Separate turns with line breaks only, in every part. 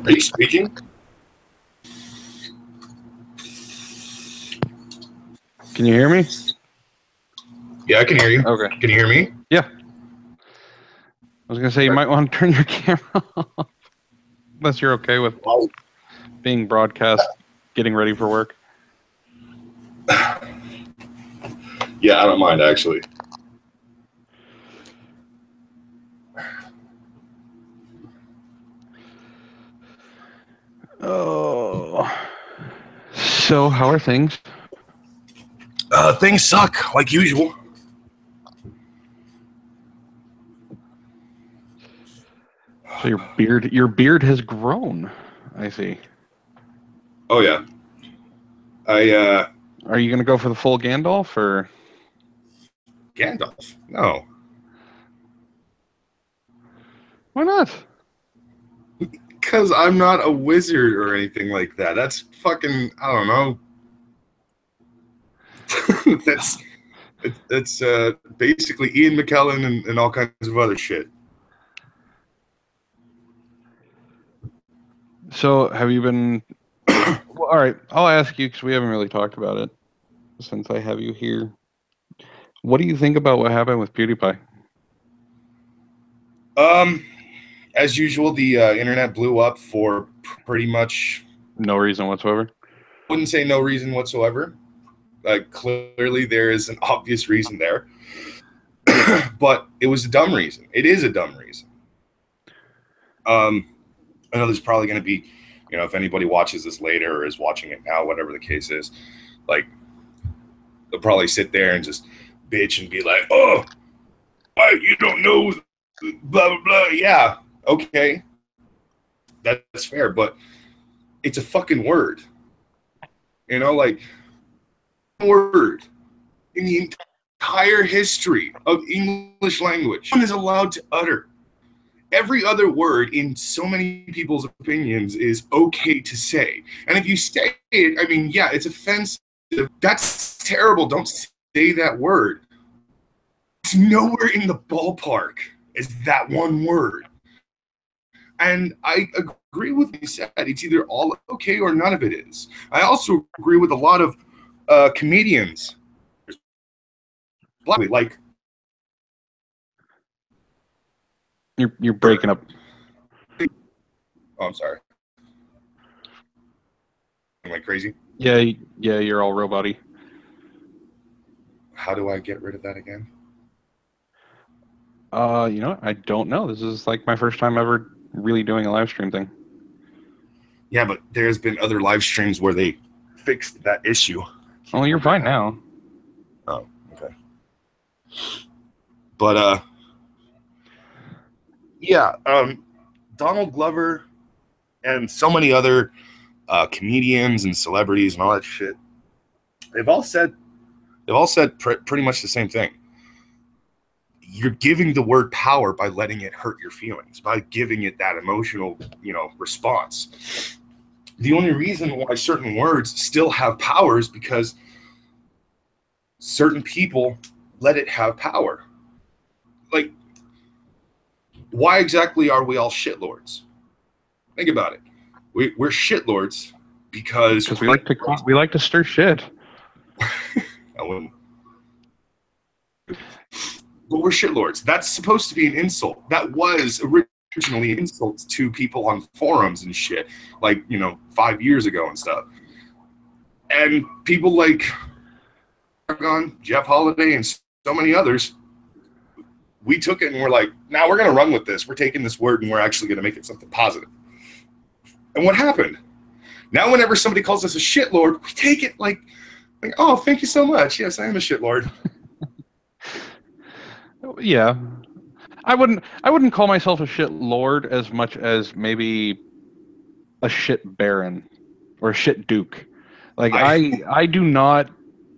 Are you speaking?
Can you hear me?
Yeah, I can hear you.
Okay.
Can you hear me?
Yeah. I was going to say, you might want to turn your camera off. Unless you're okay with being broadcast, getting ready for work.
Yeah, I don't mind, actually.
Oh. So, how are things?
Things suck, like usual.
So your beard has grown, I see.
Oh, yeah.
Are you going to go for the full Gandalf, or?
Gandalf? No.
Why not?
Because I'm not a wizard or anything like that. That's fucking, I don't know. that's basically Ian McKellen and all kinds of other shit.
So, have you been... Well, all right, I'll ask you, because we haven't really talked about it since I have you here. What do you think about what happened with PewDiePie?
As usual, the internet blew up for pretty much...
No reason whatsoever?
I wouldn't say no reason whatsoever. Clearly, there is an obvious reason there. But it was a dumb reason. It is a dumb reason. I know there's probably going to be, if anybody watches this later or is watching it now, whatever the case is, like, they'll probably sit there and just bitch and be like, oh, why you don't know, blah, blah, blah. Yeah, okay. That's fair, but it's a fucking word. Like, word in the entire history of English language one is allowed to utter. Every other word in so many people's opinions is okay to say. And if you say it, I mean, yeah, it's offensive. That's terrible. Don't say that word. It's nowhere in the ballpark as that one word. And I agree with what you said. It's either all okay or none of it is. I also agree with a lot of comedians. Like,
You're breaking up.
Oh, I'm sorry. Am I crazy?
Yeah, you're all robot-y.
How do I get rid of that again?
I don't know. This is like my first time ever really doing a live stream thing.
Yeah, but there's been other live streams where they fixed that issue.
Oh, you're fine now.
Oh, okay. But yeah, Donald Glover and so many other comedians and celebrities and all that shit, they've all said pretty much the same thing. You're giving the word power by letting it hurt your feelings, by giving it that emotional, response. The only reason why certain words still have power is because certain people let it have power. Like, why exactly are we all shitlords? Think about it. We're shitlords because
we like to stir shit.
I wouldn't. But we're shitlords. That's supposed to be an insult. That was originally an insult to people on forums and shit, like 5 years ago and stuff. And people like Jeff Holiday and so many others, we took it and we're like, now we're going to run with this. We're taking this word and we're actually going to make it something positive. And what happened? Now whenever somebody calls us a shitlord, we take it like, oh, thank you so much. Yes, I am a shitlord.
Yeah. I wouldn't call myself a shit lord as much as maybe a shit baron or a shit duke. Like I do not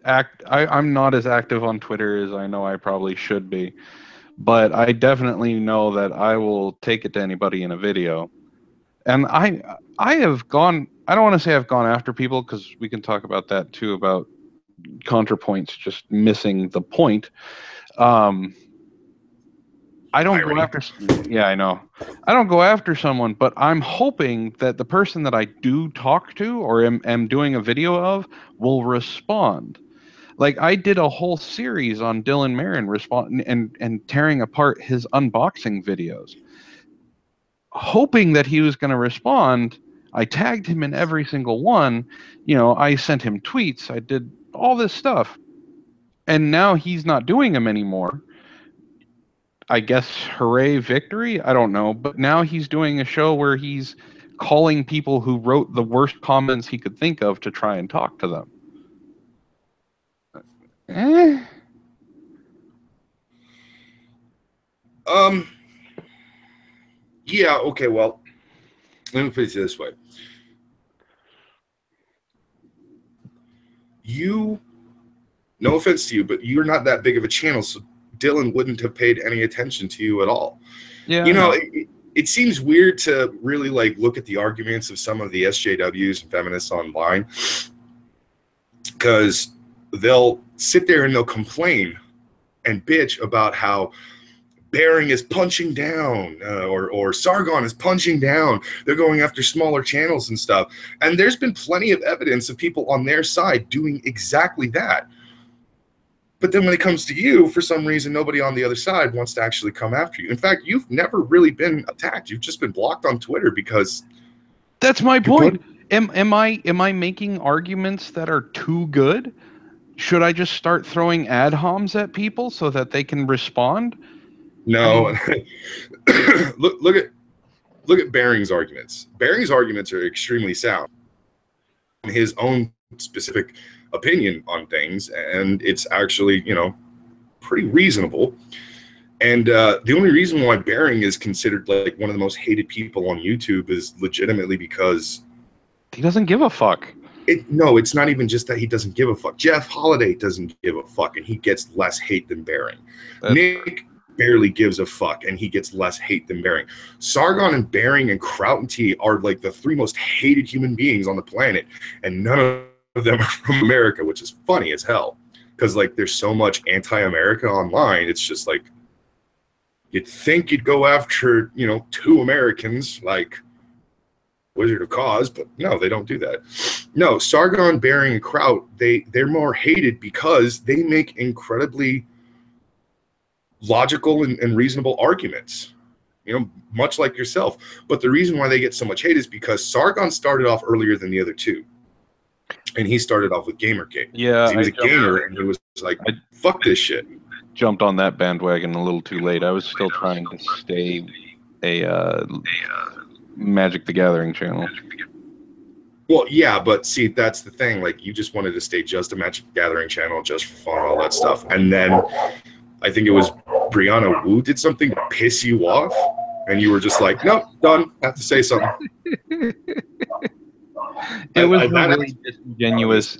act. I'm not as active on Twitter as I know I probably should be, but I definitely know that I will take it to anybody in a video. And I have gone. I don't want to say I've gone after people, because we can talk about that too, about ContraPoints just missing the point. I don't go after. Yeah, I know. I don't go after someone, but I'm hoping that the person that I do talk to or am doing a video of will respond. Like I did a whole series on Dylan Marin respond and tearing apart his unboxing videos, hoping that he was going to respond. I tagged him in every single one. You know, I sent him tweets. I did all this stuff, and now he's not doing them anymore. I guess hooray victory. I don't know, but now he's doing a show where he's calling people who wrote the worst comments he could think of to try and talk to them.
Yeah, okay, well, let me put it this way. No offense to you, but you're not that big of a channel, so Dylan wouldn't have paid any attention to you at all.
Yeah.
You know, it seems weird to really like look at the arguments of some of the SJWs and feminists online, because they'll sit there and they'll complain and bitch about how Bering is punching down or Sargon is punching down. They're going after smaller channels and stuff. And there's been plenty of evidence of people on their side doing exactly that. But then when it comes to you, for some reason, nobody on the other side wants to actually come after you. In fact, you've never really been attacked. You've just been blocked on Twitter because...
That's my point. Am I making arguments that are too good? Should I just start throwing ad homs at people so that they can respond?
No. I mean, look at Bering's arguments. Bering's arguments are extremely sound. His own specific opinion on things, and it's actually, you know, pretty reasonable. And the only reason why Bering is considered like one of the most hated people on YouTube is legitimately because
he doesn't give a fuck.
No, it's not even just that he doesn't give a fuck. Jeff Holiday doesn't give a fuck, and he gets less hate than Bering. Nick barely gives a fuck, and he gets less hate than Bering. Sargon and Bering and Kraut and T are like the three most hated human beings on the planet, and none of them are from America, which is funny as hell. Because like there's so much anti-America online, it's just like you'd think you'd go after, you know, two Americans like Wizard of Cause, but no, they don't do that. No, Sargon, Bering, and Kraut, they're more hated because they make incredibly logical and reasonable arguments, you know, much like yourself. But the reason why they get so much hate is because Sargon started off earlier than the other two, and he started off with Gamergate.
Yeah,
he was a gamer, and he was like, "Fuck this shit."
Jumped on that bandwagon a little too late. I was still trying to stay a Magic the Gathering channel.
Well, yeah, but see, that's the thing. Like, you just wanted to stay just a Magic the Gathering channel, just for fun, all that stuff, and then I think it was Brianna Wu did something to piss you off, and you were just like, nope, done. Have to say something.
It was a really disingenuous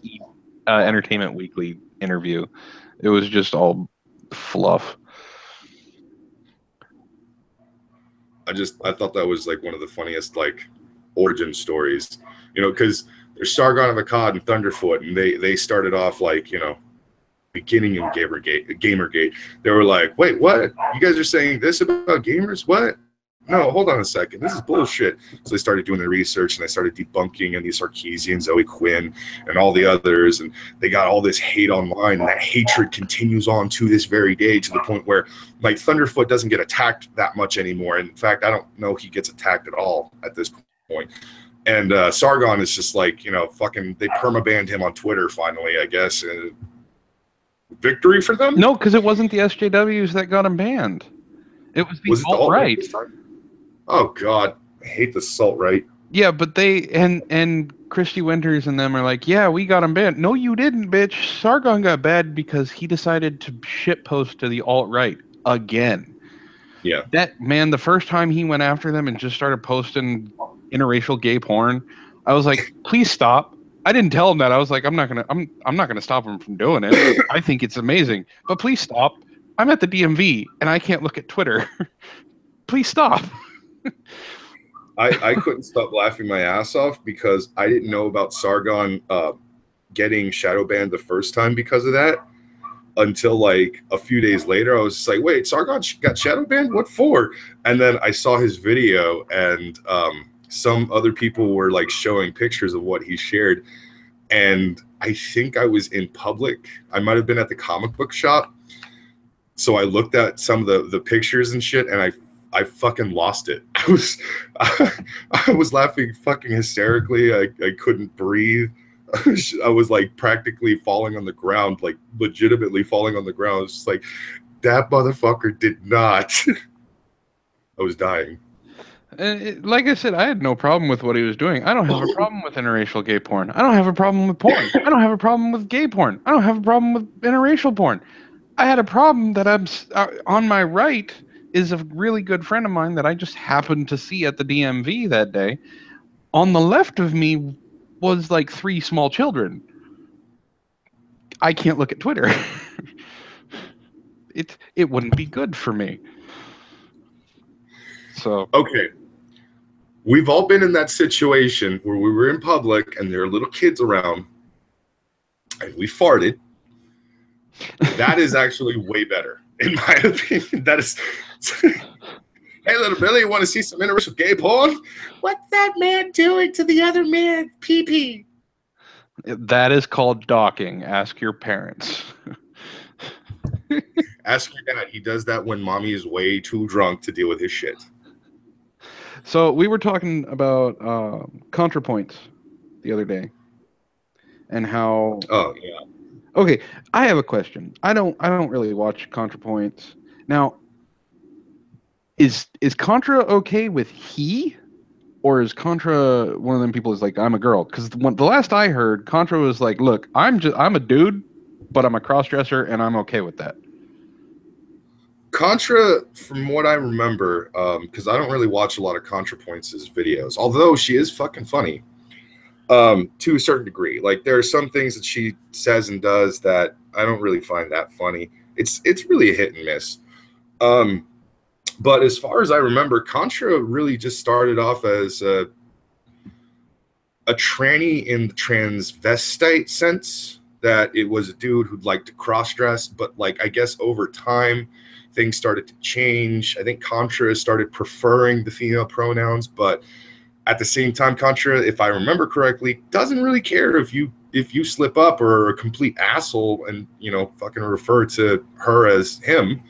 Entertainment Weekly interview. It was just all fluff.
I thought that was like one of the funniest like origin stories, you know, because there's Sargon of Akkad and Thunderfoot, and they started off like, you know, beginning in Gamergate, they were like, wait, what? You guys are saying this about gamers? What? No, hold on a second. This is bullshit. So they started doing their research, and they started debunking Andy Sarkeesian, Zoe Quinn, and all the others, and they got all this hate online, and that hatred continues on to this very day, to the point where like Thunderfoot doesn't get attacked that much anymore. In fact, I don't know he gets attacked at all at this point. And Sargon is just like, you know, fucking, they permabanned him on Twitter finally, I guess. Victory for them?
No, because it wasn't the SJWs that got him banned. It was the alt-right.
Oh God, I hate the alt-right.
Yeah, but they and Christy Winters and them are like, yeah, we got him banned. No, you didn't, bitch. Sargon got banned because he decided to shitpost to the alt-right again.
Yeah.
That man, the first time he went after them and just started posting interracial gay porn, I was like, please stop. I didn't tell him that. I was like, I'm not gonna stop him from doing it. I think it's amazing, but please stop. I'm at the DMV and I can't look at Twitter. Please stop.
I couldn't stop laughing my ass off because I didn't know about Sargon getting shadow banned the first time because of that. until like a few days later. I was just like, wait, Sargon got shadow banned? What for? And then I saw his video, and some other people were like showing pictures of what he shared. And I think I was in public. I might have been at the comic book shop. So I looked at some of the pictures and shit, and I fucking lost it. I was laughing fucking hysterically. I couldn't breathe. I was like practically falling on the ground, like legitimately falling on the ground. It's just like, that motherfucker did not. I was dying.
Like I said, I had no problem with what he was doing. I don't have a problem with interracial gay porn. I don't have a problem with porn. I don't have a problem with gay porn. I don't have a problem with interracial porn. I had a problem that I'm on my right is a really good friend of mine that I just happened to see at the DMV that day. On the left of me was like 3 small children. I can't look at Twitter. It wouldn't be good for me. So
okay. We've all been in that situation where we were in public and there are little kids around and we farted. That is actually way better, in my opinion. That is, hey, little Billy, you want to see some interracial gay porn? What's that man doing to the other man? Pee-pee.
That is called docking. Ask your parents.
Ask your dad. He does that when mommy is way too drunk to deal with his shit.
So we were talking about ContraPoints the other day, and how.
Oh yeah.
Okay, I have a question. I don't really watch ContraPoints. Now, is Contra okay with he, or is Contra one of them people who's like, I'm a girl? Because the last I heard, Contra was like, look, I'm a dude, but I'm a cross-dresser and I'm okay with that.
Contra, from what I remember, because I don't really watch a lot of ContraPoints' videos, although she is fucking funny, to a certain degree. Like, there are some things that she says and does that I don't really find that funny. It's really a hit and miss. But as far as I remember, Contra really just started off as a tranny in the transvestite sense, that it was a dude who'd like to cross-dress, but like, I guess over time, things started to change. I think Contra started preferring the female pronouns, but at the same time, Contra, if I remember correctly, doesn't really care if you slip up or are a complete asshole and, you know, fucking refer to her as him,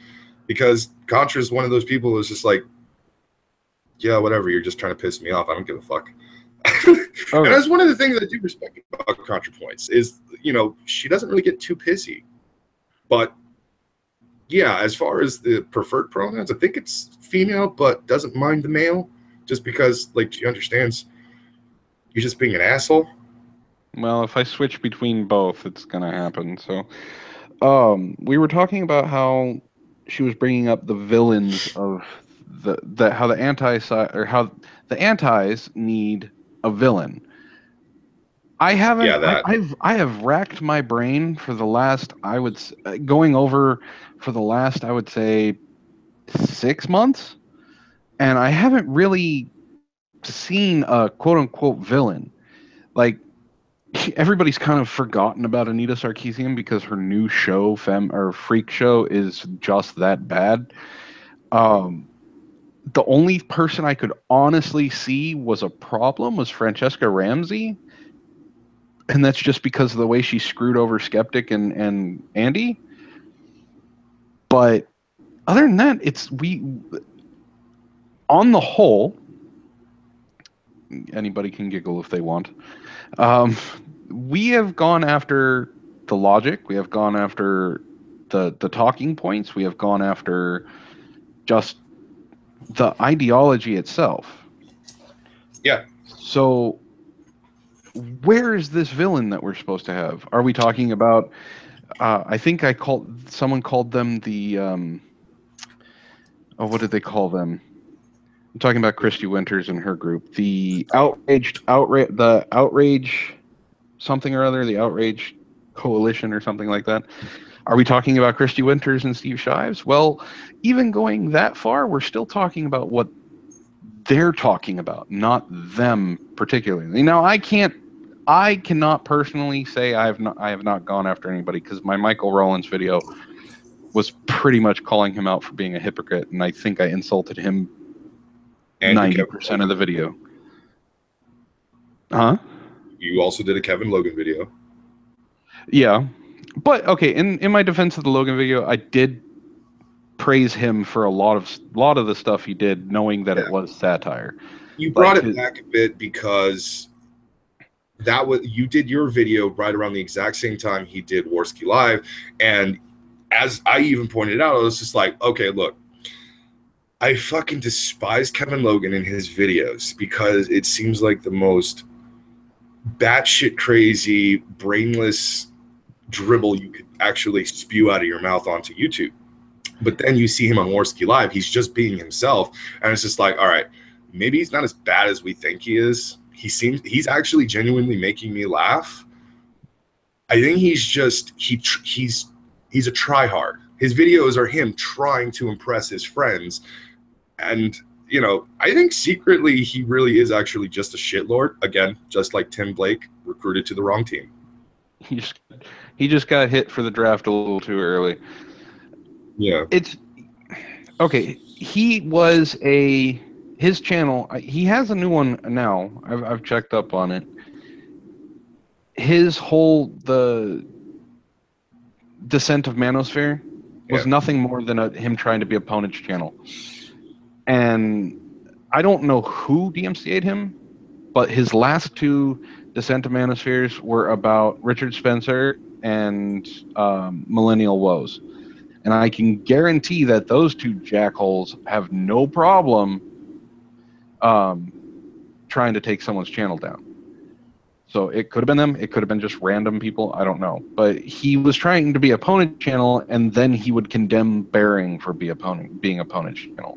because Contra is one of those people who's just like, yeah, whatever, you're just trying to piss me off. I don't give a fuck. Okay. And that's one of the things I do respect about ContraPoints is, you know, she doesn't really get too pissy. But yeah, as far as the preferred pronouns, I think it's female, but doesn't mind the male, just because like she understands you're just being an asshole.
Well, if I switch between both, it's gonna happen. So, we were talking about how she was bringing up the villains of how the anti-side, or how the antis need a villain. I haven't.
Yeah,
I have racked my brain for the last, I would going over for the last, I would say, 6 months, and I haven't really seen a quote unquote villain. Like, everybody's kind of forgotten about Anita Sarkeesian because her new show, Freak Show, is just that bad. The only person I could honestly see was a problem was Francesca Ramsey. And that's just because of the way she screwed over Skeptic and Andy. But other than that, on the whole, anybody can giggle if they want. We have gone after the logic. We have gone after the talking points. We have gone after just the ideology itself.
Yeah.
So where is this villain that we're supposed to have? Are we talking about, I think someone called them the, what did they call them? I'm talking about Christy Winters and her group. The outrage something or other, the outrage coalition or something like that. Are we talking about Christy Winters and Steve Shives? Well, even going that far, we're still talking about what they're talking about, not them particularly. Now, I can't I cannot personally say I have not gone after anybody, because my Michael Rowlands video was pretty much calling him out for being a hypocrite, and I think I insulted him 90% of the video. Huh?
You also did a Kevin Logan video.
Yeah. But okay, in my defense of the Logan video, I did praise him for a lot of the stuff he did, knowing that it was satire.
You brought it back a bit because you did your video right around the exact same time he did Warski Live, and as I even pointed out, I was just like, okay, look, I fucking despise Kevin Logan in his videos because it seems like the most batshit crazy, brainless dribble you could actually spew out of your mouth onto YouTube. But then you see him on Warski Live, he's just being himself, and it's just like, all right, maybe he's not as bad as we think he is. He's actually genuinely making me laugh. I think he's just he's a tryhard. His videos are him trying to impress his friends, and you know, I think secretly he really is actually just a shitlord. Again, just like Tim Blake, recruited to the wrong team.
He just got hit for the draft a little too early.
Yeah.
It's okay. His channel, he has a new one now. I've checked up on it. The Descent of Manosphere was nothing more than him trying to be opponent's channel. And I don't know who DMCA'd him, but his last two Descent of Manospheres were about Richard Spencer and Millennial Woes. And I can guarantee that those two jackholes have no problem trying to take someone's channel down. So it could have been them. It could have been just random people. I don't know. But he was trying to be opponent channel, and then he would condemn Bearing for being opponent channel.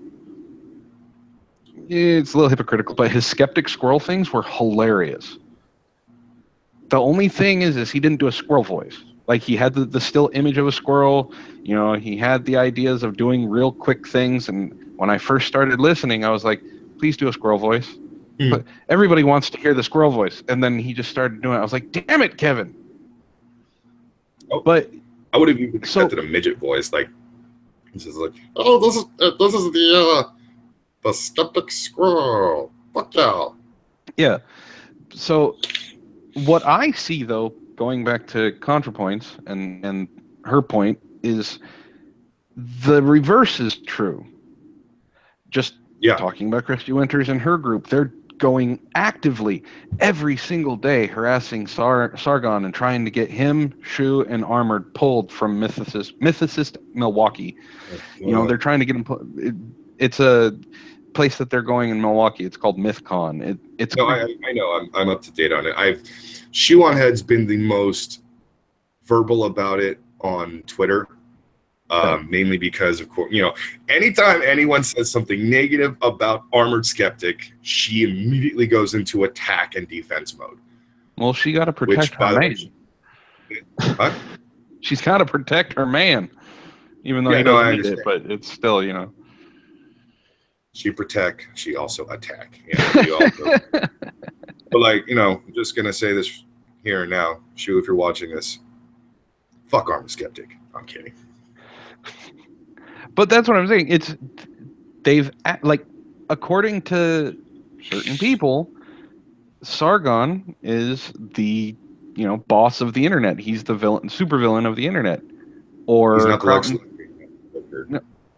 It's a little hypocritical, but his skeptic squirrel things were hilarious. The only thing is he didn't do a squirrel voice. Like, he had the still image of a squirrel. You know, he had the ideas of doing real quick things. And when I first started listening, I was like, please do a squirrel voice. But everybody wants to hear the squirrel voice. And then he just started doing it. I was like, damn it, Kevin.
Oh,
but
I would have even accepted a midget voice. Like, this is like, oh, this is the skeptic squirrel. Fuck y'all.
Yeah. So what I see, though, going back to ContraPoints and her point, is the reverse is true. Just talking about Christy Winters and her group, they're going actively every single day harassing Sargon and trying to get him, Shu, and Armored pulled from Mythicist Milwaukee. You know, they're trying to get him. It's a place that they're going in Milwaukee. It's called MythCon.
I know. I'm up to date on it. Shu on Head's been the most verbal about it on Twitter. Mainly because, of course, you know, anytime anyone says something negative about Armored Skeptic, she immediately goes into attack and defense mode.
Well, she got to protect her man.
What?
She's got to protect her man, even though he doesn't need it. But it's still, you know.
She protect, she also attack. Yeah, we all know. But, like, you know, I'm just gonna say this here and now, Shu, if you're watching this, fuck Armored Skeptic. I'm kidding.
But that's what I'm saying. They've, like, according to certain people, Sargon is the, you know, boss of the internet. He's the supervillain of the internet. Or
he's not
Crowton.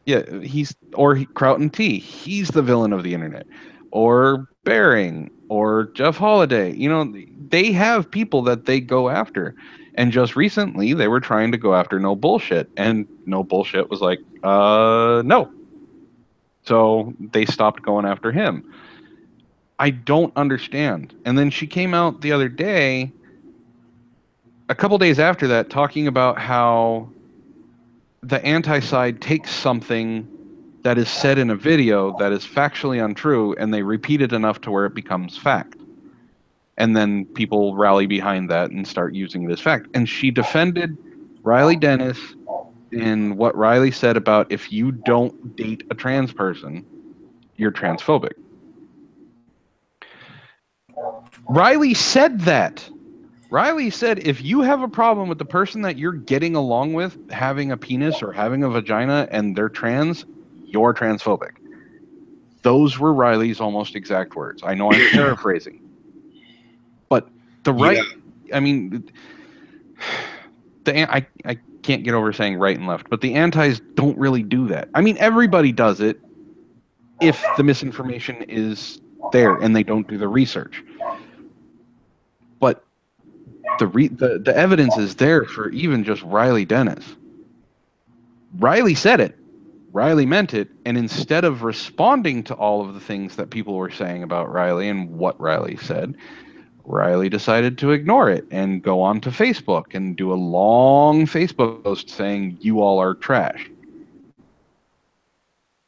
Crowton T. He's the villain of the internet. Or Bearing. Or Jeff Holiday. You know, they have people that they go after. And just recently, they were trying to go after No Bullshit. And No Bullshit was like, no. So they stopped going after him. I don't understand. And then she came out the other day, a couple days after that, talking about how the anti-side takes something that is said in a video that is factually untrue, and they repeat it enough to where it becomes fact. And then people rally behind that and start using it as fact. And she defended Riley Dennis in what Riley said about, if you don't date a trans person, you're transphobic. Riley said that. Riley said if you have a problem with the person that you're getting along with having a penis or having a vagina and they're trans, you're transphobic. Those were Riley's almost exact words. I know I'm paraphrasing. But the right, I mean, I can't get over saying right and left, but the antis don't really do that. I mean, everybody does it if the misinformation is there and they don't do the research. But the evidence is there for even just Riley Dennis. Riley said it. Riley meant it. And instead of responding to all of the things that people were saying about Riley and what Riley said, Riley decided to ignore it and go on to Facebook and do a long Facebook post saying, you all are trash.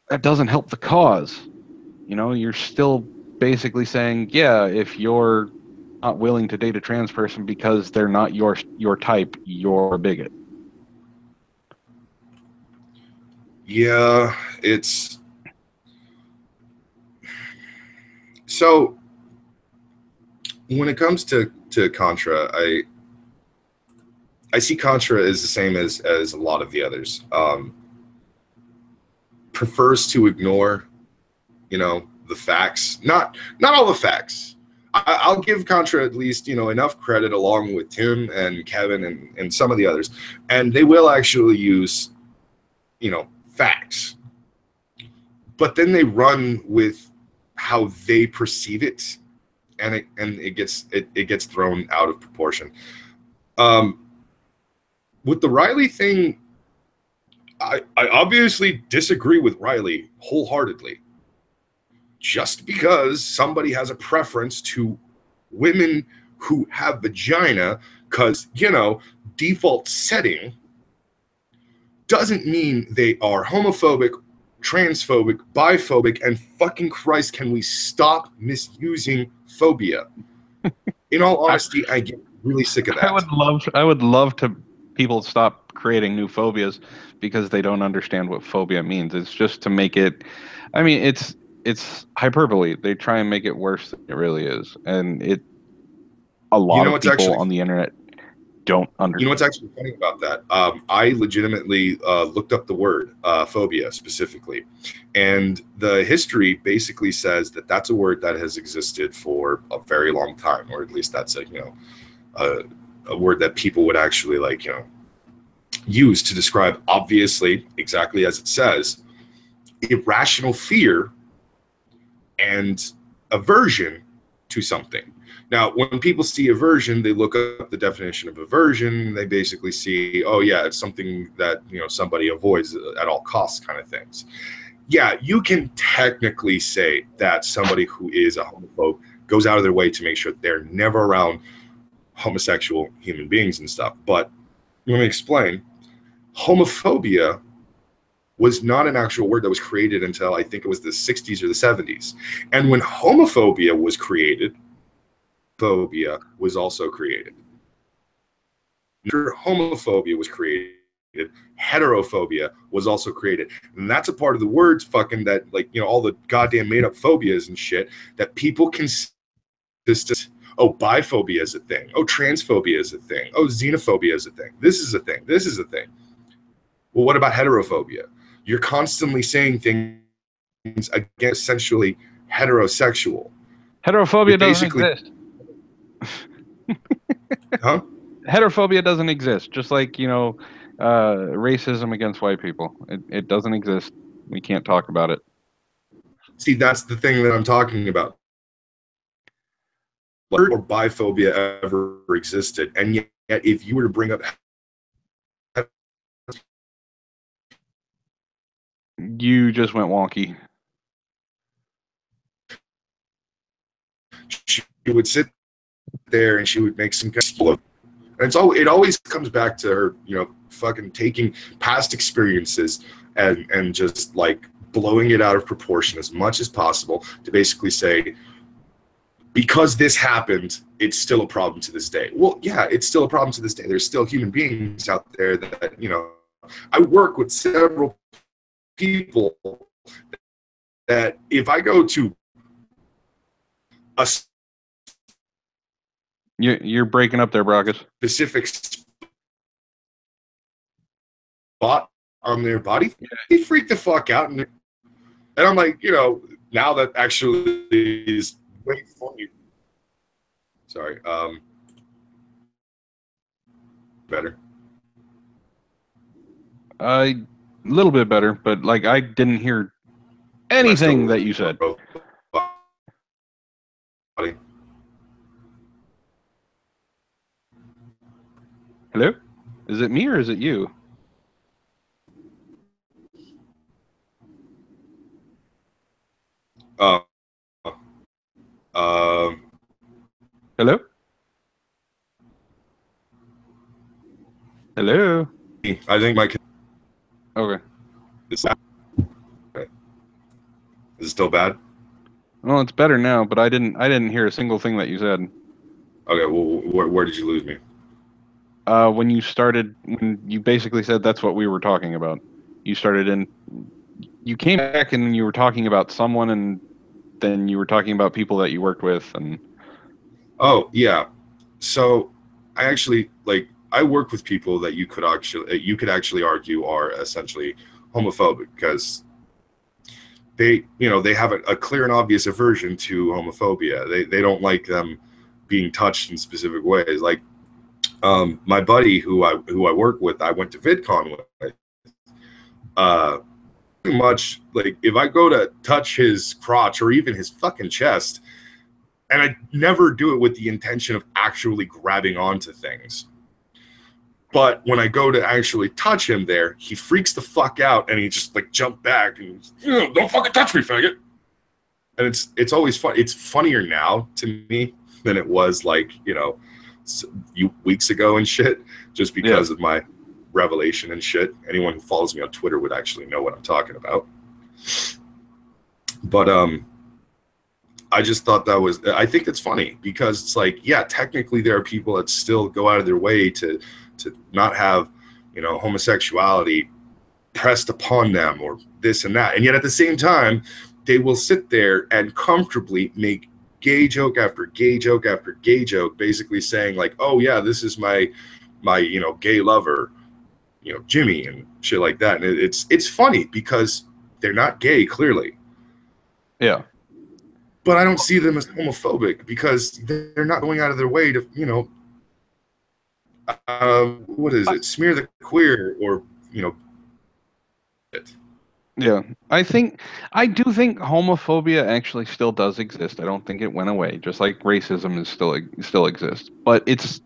That doesn't help the cause. You know, you're still basically saying, yeah, if you're not willing to date a trans person because they're not your type, you're a bigot.
Yeah, it's so when it comes to Contra, I see Contra as the same as a lot of the others. Prefers to ignore, you know, the facts. Not all the facts. I'll give Contra at least, you know, enough credit along with Tim and Kevin and some of the others, and they will actually use, you know, facts. But then they run with how they perceive it, and it gets thrown out of proportion. With the Riley thing, I obviously disagree with Riley wholeheartedly. Just because somebody has a preference to women who have vagina, because, you know, default setting, doesn't mean they are homophobic, transphobic, biphobic, and fucking Christ, can we stop misusing phobia? In all honesty, I get really sick of that.
I would love to people stop creating new phobias because they don't understand what phobia means. It's just to make it, I mean, it's hyperbole. They try and make it worse than it really is, and a lot of people on the internet don't understand.
You know what's actually funny about that? I legitimately looked up the word phobia specifically, and the history basically says that that's a word that has existed for a very long time, or at least that's a word that people would actually, like, you know, use to describe, obviously, exactly as it says, irrational fear and aversion to something. Now, when people see aversion, they look up the definition of aversion. They basically see, oh yeah, it's something that, you know, somebody avoids at all costs, kind of things. Yeah, you can technically say that somebody who is a homophobe goes out of their way to make sure they're never around homosexual human beings and stuff. But let me explain. Homophobia was not an actual word that was created until I think it was the 60s or the 70s. And when homophobia was created, phobia was also created. After homophobia was created, heterophobia was also created. And that's a part of the words fucking that, like, you know, all the goddamn made up phobias and shit that people can just, oh, biphobia is a thing. Oh, transphobia is a thing. Oh, xenophobia is a thing. This is a thing. This is a thing. Well, what about heterophobia? You're constantly saying things against essentially heterosexual.
Heterophobia doesn't exist.
Huh?
Heterophobia doesn't exist. Just like, you know, racism against white people. It doesn't exist. We can't talk about it.
See, that's the thing that I'm talking about. Or biphobia ever existed, and yet if you were to bring up,
you just went wonky.
She would sit there and she would make some kind of, and it always comes back to her, you know, fucking taking past experiences and just like blowing it out of proportion as much as possible to basically say, because this happened, it's still a problem to this day. Well, yeah, it's still a problem to this day. There's still human beings out there that, you know, I work with several people that if I go to a
You're breaking up there, Brockus.
specific spot on their body, they freak the fuck out. And I'm like, now that actually is way funny. Sorry. Better.
A little bit better, but like I didn't hear anything that you said. Hello? Is it me or is it you? Hello? Hello?
I think my...
Okay.
Is it still bad?
Well, it's better now, but I didn't hear a single thing that you said.
Okay, well, where did you lose me?
When you basically said that's what we were talking about. You came back and you were talking about someone, and then you were talking about people that you worked with, and...
Oh, yeah. So I actually, I work with people that you could actually argue are essentially homophobic because they have a clear and obvious aversion to homophobia. They don't like them being touched in specific ways. Like my buddy who I work with, I went to VidCon with. Pretty much, like, if I go to touch his crotch or even his fucking chest, and I never do it with the intention of actually grabbing onto things. But when I go to actually touch him there, he freaks the fuck out and he just jump back and don't fucking touch me, faggot. And it's always fun. It's funnier now to me than it was weeks ago and shit, just because of my revelation and shit. Anyone who follows me on Twitter would actually know what I'm talking about. But I just thought I think it's funny because it's technically there are people that still go out of their way to not have, homosexuality pressed upon them or this and that. And yet at the same time, they will sit there and comfortably make gay joke after gay joke after gay joke, basically saying oh yeah, this is my gay lover, Jimmy, and shit like that. And it's funny because they're not gay, clearly.
Yeah.
But I don't see them as homophobic because they're not going out of their way to, what is it? Smear the queer or, it.
Yeah. I do think homophobia actually still does exist. I don't think it went away, just like racism is still exists. But it's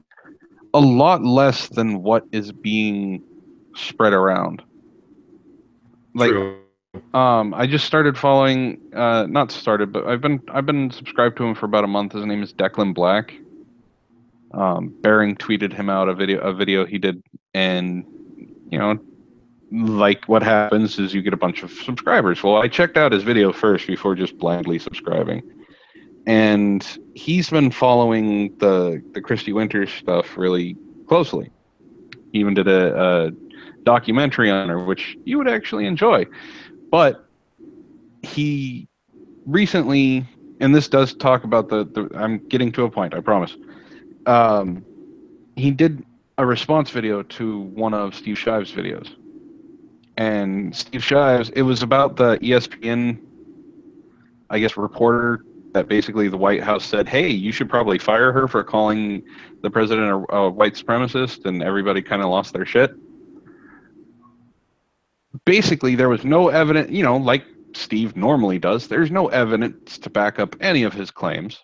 a lot less than what is being spread around.
True.
I just started following, not started, but I've been subscribed to him for about a month. His name is Declan Black. Bering tweeted him out a video he did, and what happens is you get a bunch of subscribers. Well, I checked out his video first before just blindly subscribing, and he's been following the Christy Winters stuff really closely. He even did a documentary on her, which you would actually enjoy. But he recently, and this does talk about I'm getting to a point, I promise. He did a response video to one of Steve Shives' videos. And Steve Shives, it was about the ESPN, I guess, reporter that basically the White House said, hey, you should probably fire her for calling the president a white supremacist, and everybody kind of lost their shit. Basically, there was no evidence, like Steve normally does, there's no evidence to back up any of his claims,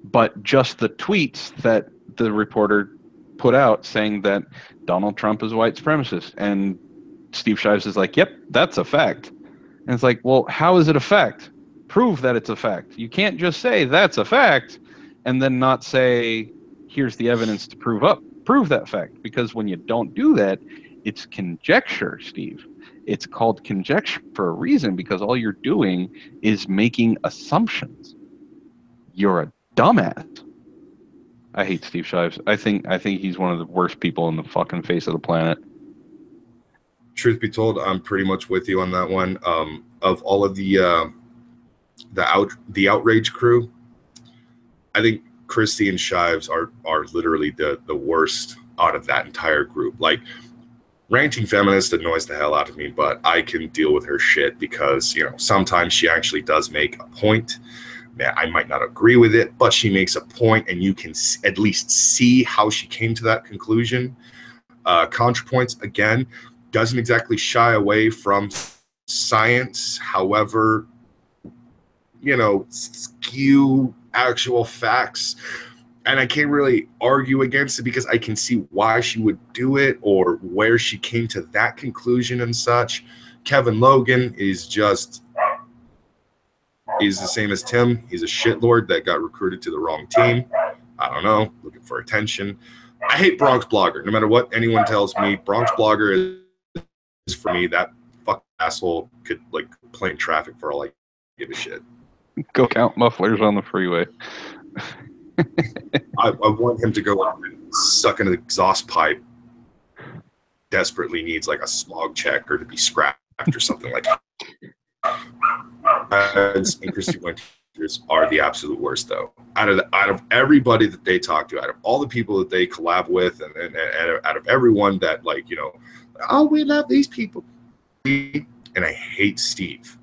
but just the tweets that the reporter put out saying that Donald Trump is a white supremacist. And Steve Shives is like, yep, that's a fact. And it's like, well, how is it a fact? Prove that it's a fact. You can't just say that's a fact and then not say, here's the evidence to prove that fact. Because when you don't do that, it's conjecture, Steve. It's called conjecture for a reason, because all you're doing is making assumptions. You're a dumbass. I hate Steve Shives. I think he's one of the worst people on the fucking face of the planet.
Truth be told, I'm pretty much with you on that one. Of all of the outrage crew, I think Christy and Shives are literally the worst out of that entire group. Like, ranting feminist annoys the hell out of me, but I can deal with her shit because, you know, sometimes she actually does make a point. I might not agree with it, but she makes a point, and you can at least see how she came to that conclusion. ContraPoints, again, doesn't exactly shy away from science. However, you know, skew actual facts. And I can't really argue against it because I can see why she would do it or where she came to that conclusion and such. Kevin Logan is the same as Tim. He's a shitlord that got recruited to the wrong team. I don't know, looking for attention. I hate Bronx Blogger. No matter what anyone tells me, Bronx Blogger is for me. That fucking asshole could like play in traffic for all I give a shit.
Go count mufflers on the freeway.
I want him to go out and suck an exhaust pipe. Desperately needs like a smog check or to be scrapped or something like that. And Christy Winters are the absolute worst, though. Out of everybody that they talk to, out of all the people that they collab with, and out of everyone that, like, you know, oh, we love these people, and I hate Steve.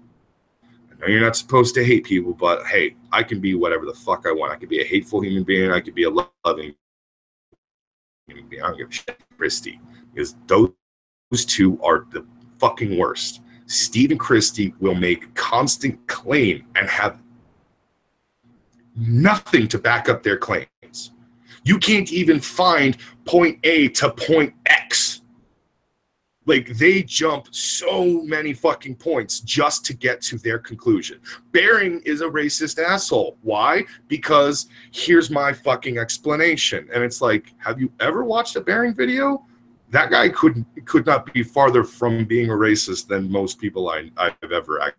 I know you're not supposed to hate people, but hey, I can be whatever the fuck I want. I can be a hateful human being. I can be a loving human being. I don't give a shit, Christy, because those two are the fucking worst. Steve and Christy will make constant claim and have nothing to back up their claims. You can't even find point A to point X. Like, they jump so many fucking points just to get to their conclusion. Bearing is a racist asshole. Why? Because here's my fucking explanation. And it's like, have you ever watched a Bearing video? That guy could not be farther from being a racist than most people I've ever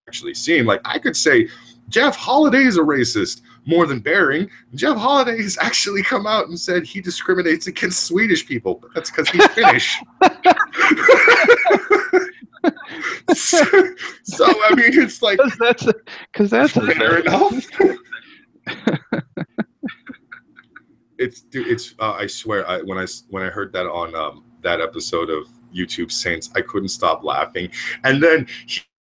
actually seen. Like, I could say Jeff Holiday is a racist more than Bearing. Jeff Holiday has actually come out and said he discriminates against Swedish people, but that's because he's Finnish. so I mean, it's like
because that's
fair enough. It's I swear, when I heard that on that episode of YouTube Saints, I couldn't stop laughing. And then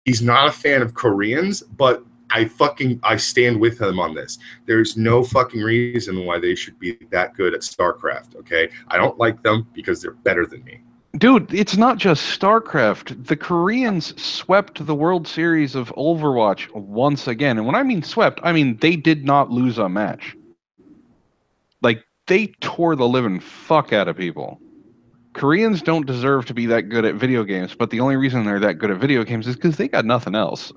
he's not a fan of Koreans, but I stand with him on this. There's no fucking reason why they should be that good at StarCraft, okay? I don't like them because they're better than me.
Dude, it's not just StarCraft. The Koreans swept the World Series of Overwatch once again. And when I mean swept, I mean they did not lose a match. Like, they tore the living fuck out of people. Koreans don't deserve to be that good at video games, but the only reason they're that good at video games is because they got nothing else.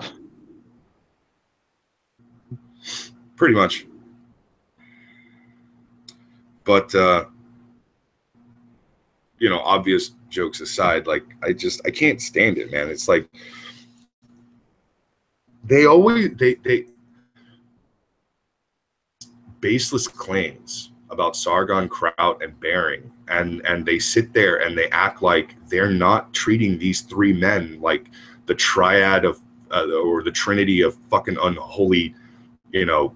Pretty much. But, you know, obvious jokes aside, like, I can't stand it, man. It's like, they baseless claims about Sargon, Kraut, and Bearing, and they sit there and they act like they're not treating these three men like the triad of or the trinity of fucking unholy, you know,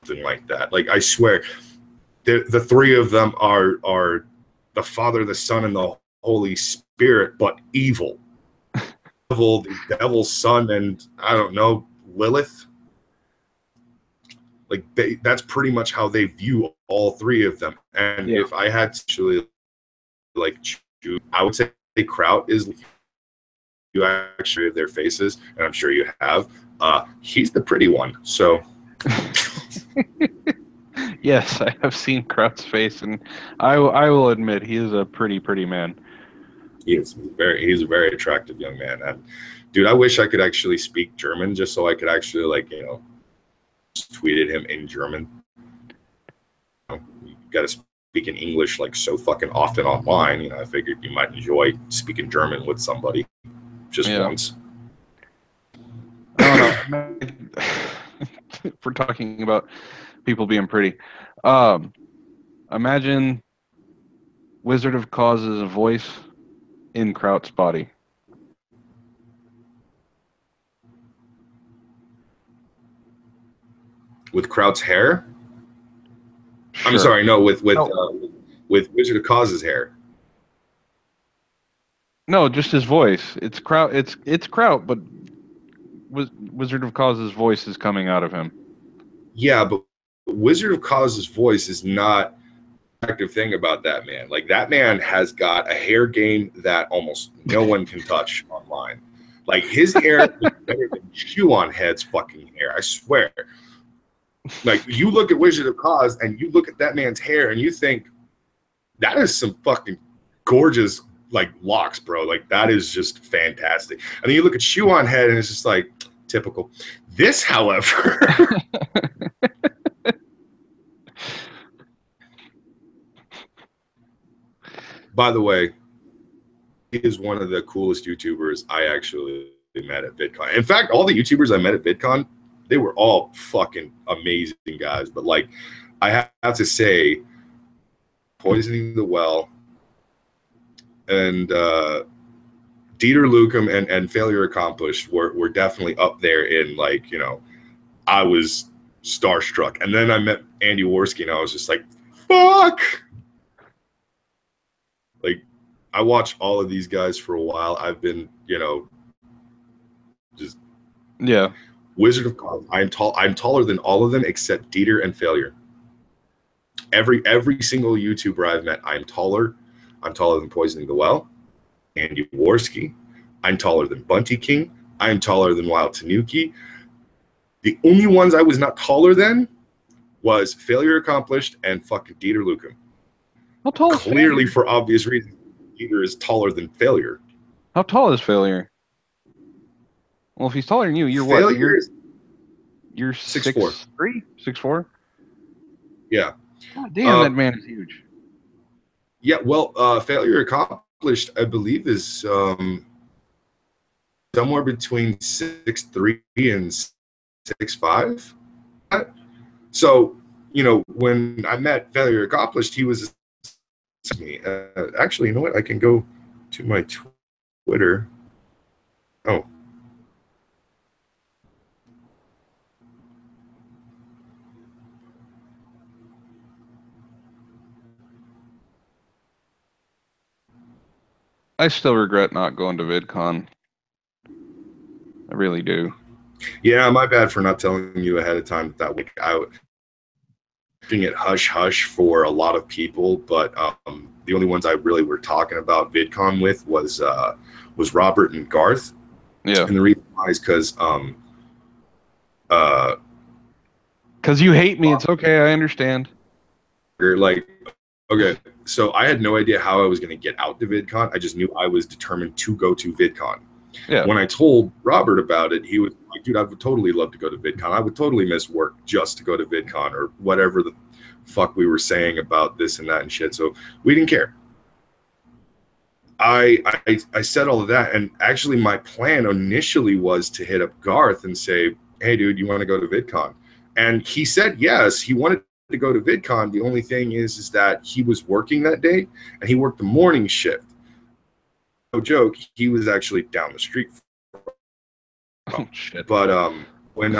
something like that. Like, I swear, the three of them are the Father, the Son, and the Holy Spirit, but evil. The devil's son, and I don't know, Lilith. Like, that's pretty much how they view all three of them. And if I had to actually, like, choose, I would say Kraut is, you actually have their faces, and I'm sure you have. He's the pretty one, so.
Yes, I have seen Kraut's face, and I will admit he is a pretty man.
He's a very attractive young man. And dude, I wish I could actually speak German just so I could actually, like, you know, tweeted him in German. You got to speak in English like so fucking often online. You know, I figured you might enjoy speaking German with somebody just once.
I don't know. If we're talking about people being pretty, imagine Wizard of Coz's voice in Kraut's body.
With Kraut's hair?
Sure.
I'm sorry, no, with Wizard of Coz's hair.
No, just his voice. It's Kraut. It's Kraut, but Wizard of Coz's voice is coming out of him.
Yeah, but Wizard of Coz's voice is not the attractive thing about that man. Like, that man has got a hair game that almost no one can touch online. Like, his hair is better than Chew-on Head's fucking hair, I swear. Like, you look at Wizard of Coz and you look at that man's hair and you think, that is some fucking gorgeous, like, locks, bro. Like, that is just fantastic. And then you look at Chew-on Head and it's just like, typical. This, however... By the way, he is one of the coolest YouTubers I actually met at VidCon. In fact, all the YouTubers I met at VidCon, they were all fucking amazing guys. But, like, I have to say, Poisoning the Well and Dieter Lucum and Failure Accomplished were definitely up there in, like, you know, I was starstruck. And then I met Andy Worski and I was just like, fuck! Like, I watched all of these guys for a while. I've been, you know, just Wizard of Coz. I'm taller than all of them except Dieter and Failure. Every single YouTuber I've met, I'm taller. I'm taller than Poisoning the Well, Andy Worski. I'm taller than Bunty King. I'm taller than Wild Tanuki. The only ones I was not taller than was Failure Accomplished and fucking Dieter Lucum.
How tall is
Clearly, for obvious reasons, Dieter is taller than Failure.
How tall is Failure? Well, if he's taller than you, you're
Failure
what? You're 6'4". 6'4"?
Yeah.
God damn, that man is huge.
Yeah, well, Failure Accomplished, I believe, is somewhere between 6'3" and 6'5". So, you know, when I met Failure Accomplished, he was me. Actually, you know what? I can go to my Twitter. Oh.
I still regret not going to VidCon. I really do.
Yeah, my bad for not telling you ahead of time that week. I was doing it hush hush for a lot of people, but the only ones I really were talking about VidCon with was Robert and Garth.
Yeah.
And the reason why is because
you hate me. It's okay. I understand.
Like, okay, so I had no idea how I was going to get out to VidCon. I just knew I was determined to go to VidCon.
Yeah.
When I told Robert about it, he was like, dude, I would totally love to go to VidCon. I would totally miss work just to go to VidCon or whatever the fuck we were saying about this and that and shit. So we didn't care. I said all of that. And actually my plan initially was to hit up Garth and say, hey, dude, you want to go to VidCon? And he said yes, he wanted to go to VidCon. The only thing is that he was working that day and he worked the morning shift. No joke, he was actually down the street.
Oh shit!
But when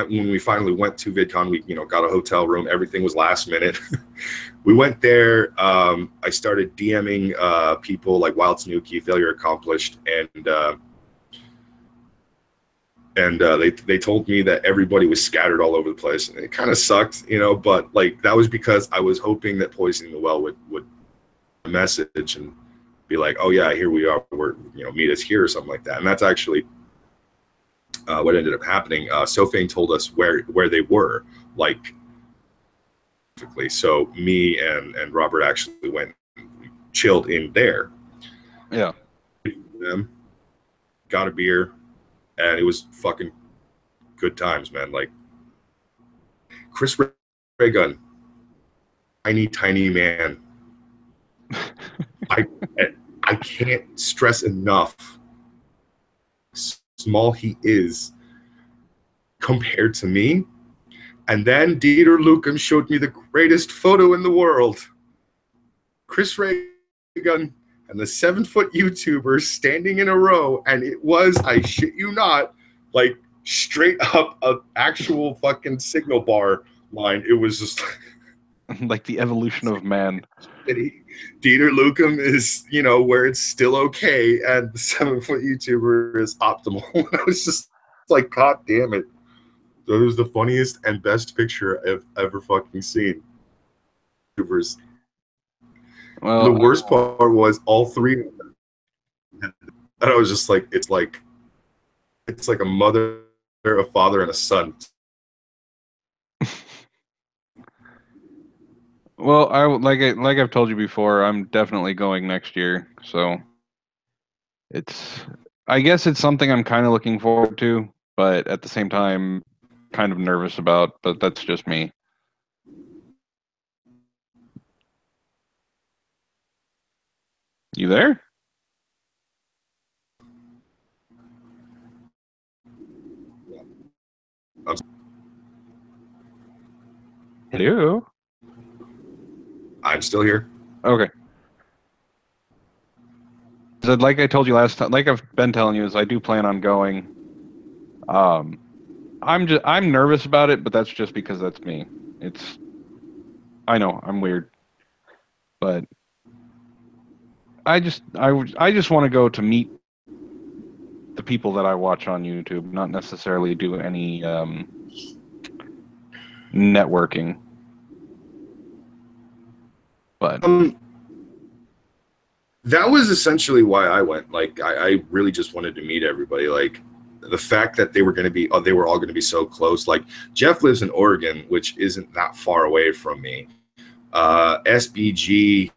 we finally went to VidCon, we got a hotel room. Everything was last minute. We went there. I started DMing people like Wild Tanuki, Failure Accomplished, and they told me that everybody was scattered all over the place, and it kind of sucked, But like that was because I was hoping that Poisoning the Well would message and be like, oh yeah, here we are, we're meet us here or something like that. And that's actually what ended up happening. Sofane told us where they were, like, perfectly. So me and Robert actually went and chilled in there.
Yeah.
Got a beer, and it was fucking good times, man. Like, Chris Raygun, tiny man. I can't stress enough small he is compared to me. And then Dieter Lucum showed me the greatest photo in the world. Chris Raygun and the 7-foot YouTubers standing in a row, and it was, I shit you not, like straight up an actual fucking signal bar mind. It was just
Like the evolution of man.
Dieter Lucum is, where it's still okay, and the 7-foot YouTuber is optimal. I was just like, God damn it. That was the funniest and best picture I've ever fucking seen. YouTubers.
Well,
The worst part was all three of them. And I was just like, it's like a mother, a father, and a son.
well, like I've told you before, I'm definitely going next year. So I guess it's something I'm kind of looking forward to, but at the same time, kind of nervous about. But that's just me. You there? Hello.
I'm still here.
Okay. So like I told you last time, like I've been telling you, is I do plan on going. I'm nervous about it, but that's just because that's me. I know I'm weird, but I just want to go to meet the people that I watch on YouTube, not necessarily do any networking. But
that was essentially why I went. Like, I really just wanted to meet everybody. Like, the fact that they were all going to be so close. Like, Jeff lives in Oregon, which isn't that far away from me. SBG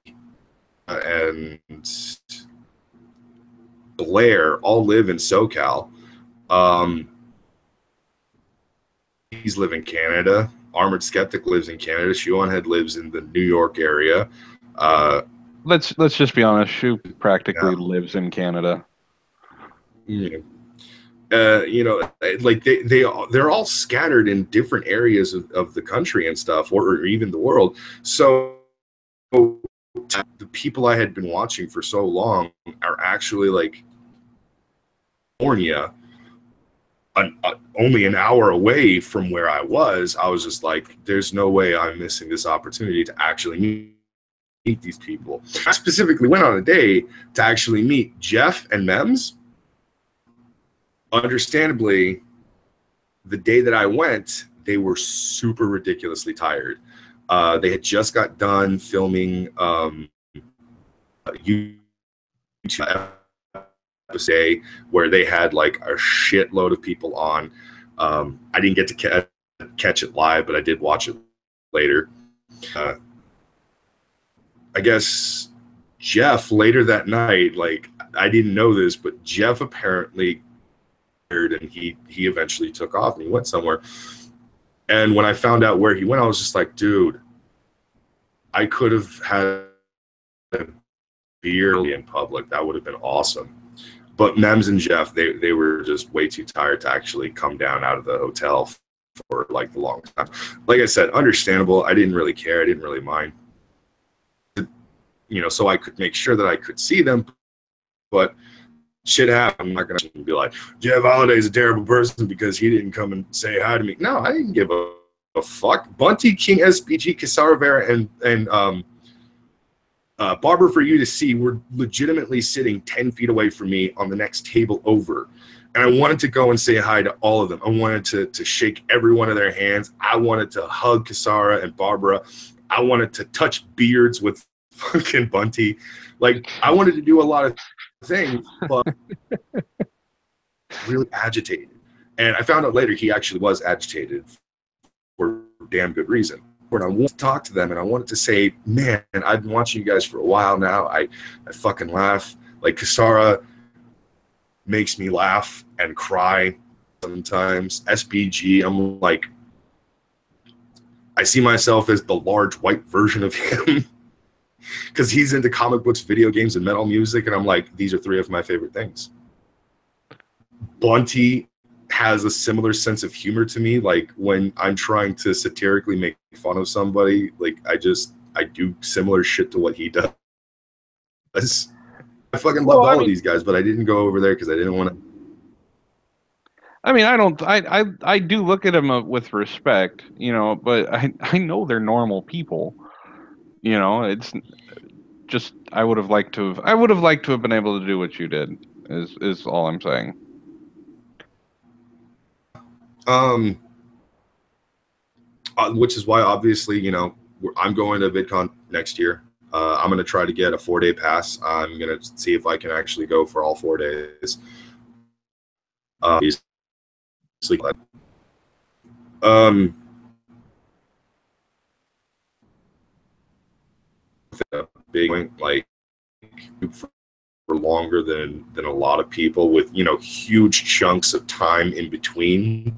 and Blair all live in SoCal. He's live in Canada. Armored Skeptic lives in Canada. Shoeonhead lives in the New York area.
Let's just be honest. Shoe practically lives in Canada.
Yeah. Like they're all scattered in different areas of the country and stuff, or even the world. So the people I had been watching for so long are actually like California, only an hour away from where I was. I was just like, there's no way I'm missing this opportunity to actually meet these people. I specifically went on a day to actually meet Jeff and Mems. Understandably, the day that I went, they were super ridiculously tired. They had just got done filming YouTube episode where they had like a shitload of people on. I didn't get to catch it live, but I did watch it later. I guess Jeff later that night, like, I didn't know this, but Jeff apparently, and he eventually took off and he went somewhere. And when I found out where he went, I was just like, dude, I could have had a beer in public. That would have been awesome. But Mems and Jeff, they were just way too tired to actually come down out of the hotel for like the long time. Like I said, understandable. I didn't really care. I didn't really mind. So I could make sure that I could see them. But shit happened. I'm not going to be like, Jeff Holliday's a terrible person because he didn't come and say hi to me. No, I didn't give a fuck. Bunty, King, SBG, Kisara Vera, and Barbara for You to See were legitimately sitting 10 feet away from me on the next table over. And I wanted to go and say hi to all of them. I wanted to shake every one of their hands. I wanted to hug Kisara and Barbara. I wanted to touch beards with fucking Bunty. Like, I wanted to do a lot of things, but really agitated. And I found out later he actually was agitated for damn good reason. When I wanted to talk to them and I wanted to say, man, I've been watching you guys for a while now. I fucking laugh. Like, Kisara makes me laugh and cry sometimes. SBG, I'm like, I see myself as the large white version of him because he's into comic books, video games, and metal music. And I'm like, these are three of my favorite things. Bunty has a similar sense of humor to me. Like, when I'm trying to satirically make fun of somebody, like, I do similar shit to what he does. I fucking loved all of these guys, but I didn't go over there because I didn't want to.
I mean, I don't. I do look at them with respect, but I know they're normal people. It's just I would have liked to have. I would have liked to have been able to do what you did. Is all I'm saying.
Which is why, obviously, I'm going to VidCon next year. I'm going to try to get a 4-day pass. I'm going to see if I can actually go for all 4 days. A big like for longer than a lot of people with huge chunks of time in between.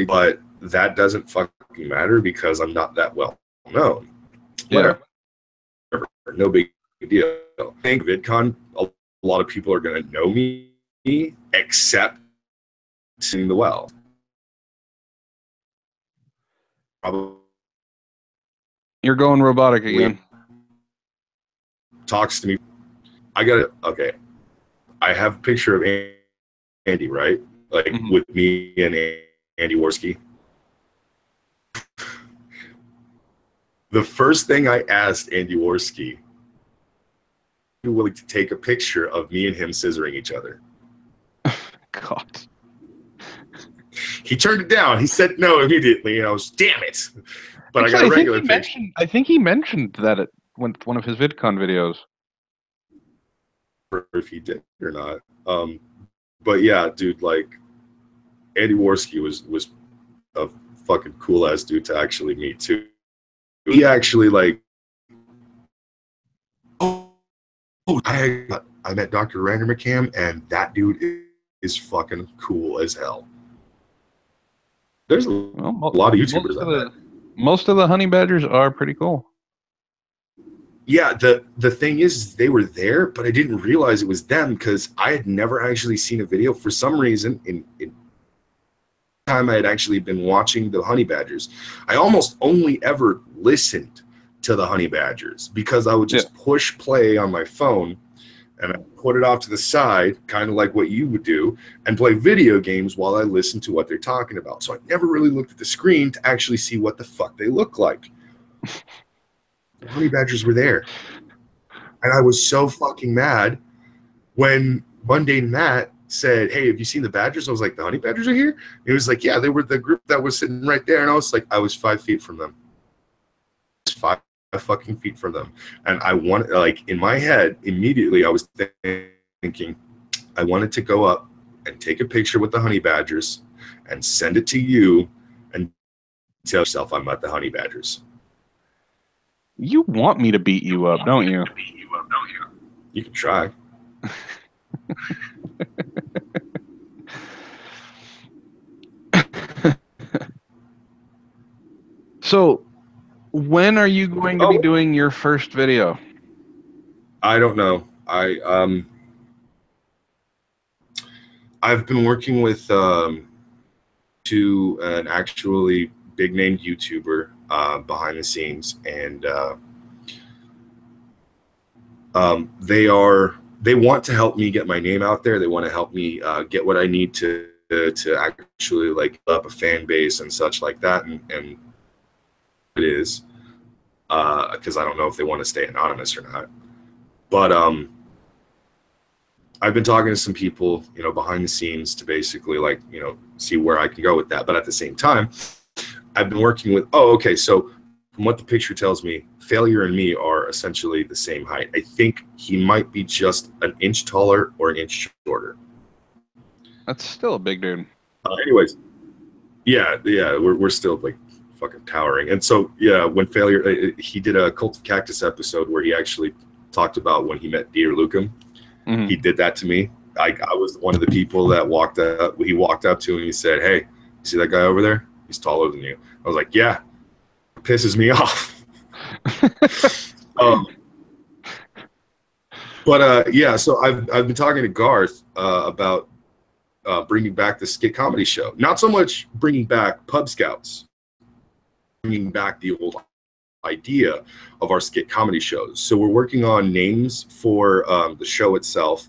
But that doesn't fucking matter because I'm not that well known.
Yeah.
Whatever. No big deal. I think VidCon, a lot of people are going to know me, except seeing the well. Probably.
You're going robotic again.
Talks to me. I got it. Okay. I have a picture of Andy, right? Like with me and Andy Worski. The first thing I asked Andy Worski, he was willing to take a picture of me and him scissoring each other.
God.
He turned it down. He said no immediately. And I was, damn it. But
Actually,
I got a regular picture.
I think he mentioned that at one of his VidCon videos.
If he did or not. But yeah, dude, like Andy Worski was a fucking cool ass dude to actually meet too. He actually like, I met Dr. Rander McCam, and that dude is fucking cool as hell. There's a lot of YouTubers on that.
Most of the honey badgers are pretty cool.
Yeah, the thing is, they were there, but I didn't realize it was them because I had never actually seen a video. For some reason, in time I had actually been watching the honey badgers, I almost only ever listened to the honey badgers because I would just push play on my phone and I put it off to the side, kind of like what you would do, and play video games while I listened to what they're talking about. So I never really looked at the screen to actually see what the fuck they look like. The honey badgers were there. And I was so fucking mad when Mundane Matt said, hey, have you seen the badgers? I was like, the honey badgers are here? He was like, yeah, they were the group that was sitting right there. And I was like, I was 5 feet from them. 5 fucking feet from them. And I wanted, like, in my head, immediately I was thinking, I wanted to go up and take a picture with the honey badgers and send it to you and tell yourself I'm at the honey badgers.
You want me to beat you up, don't you?
You can try.
So, when are you going to be doing your first video?
I don't know. I've been working with to an actually big name YouTuber behind the scenes, and they want to help me get my name out there. They want to help me get what I need to actually like up a fan base and such like that, and it is because I don't know if they want to stay anonymous or not. But I've been talking to some people, behind the scenes to basically like, see where I can go with that. But at the same time, I've been working with, so from what the picture tells me, Failure and me are essentially the same height. I think he might be just an inch taller or an inch shorter.
That's still a big dude.
Anyways, yeah, we're still like fucking towering. And so, yeah, when Failure, he did a Cult of Cactus episode where he actually talked about when he met Dieter Lucum. Mm-hmm. He did that to me. I was one of the people that walked up. He walked up to him and he said, "Hey, you see that guy over there? He's taller than you." I was like, "Yeah." It pisses me off. Yeah, so I've been talking to Garth about bringing back the skit comedy show. Not so much bringing back Pub Scouts, bringing back the old idea of our skit comedy shows. So we're working on names for the show itself,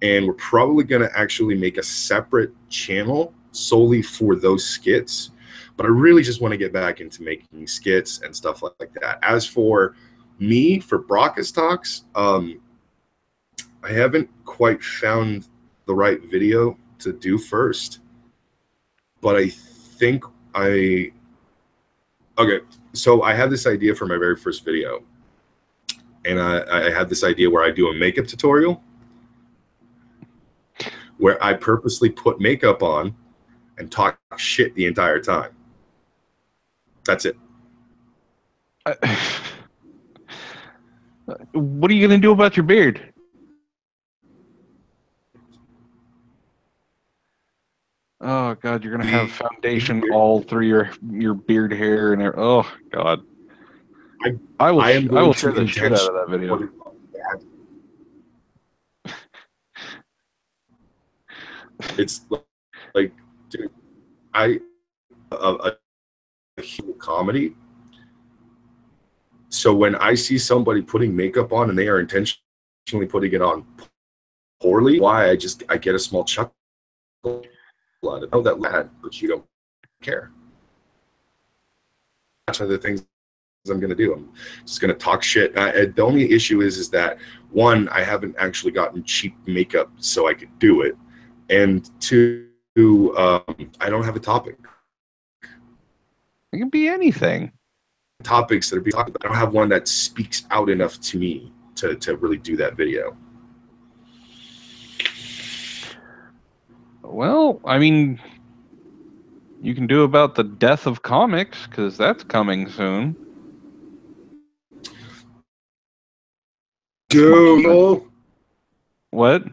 and we're probably going to actually make a separate channel solely for those skits. But I really just want to get back into making skits and stuff like that. As for me, for Brockus Talks, I haven't quite found the right video to do first, but I think okay, so I had this idea for my very first video, and I had this idea where I do a makeup tutorial where I purposely put makeup on and talk shit the entire time. That's it.
What are you going to do about your beard? Oh God, you're gonna have foundation all through your beard hair and oh God. I will share the shit out of that video.
It's like, dude, a comedy. So when I see somebody putting makeup on and they are intentionally putting it on poorly, why I get a small chuckle. Oh, that lad, but you don't care. That's one of the things I'm going to do. I'm just going to talk shit. The only issue is that, one, I haven't actually gotten cheap makeup so I could do it, and two, I don't have a topic.
It can be anything.
Topics that are being talked about. I don't have one that speaks out enough to me to really do that video.
Well, I mean, you can do about the death of comics, because that's coming soon.
Dude.
What?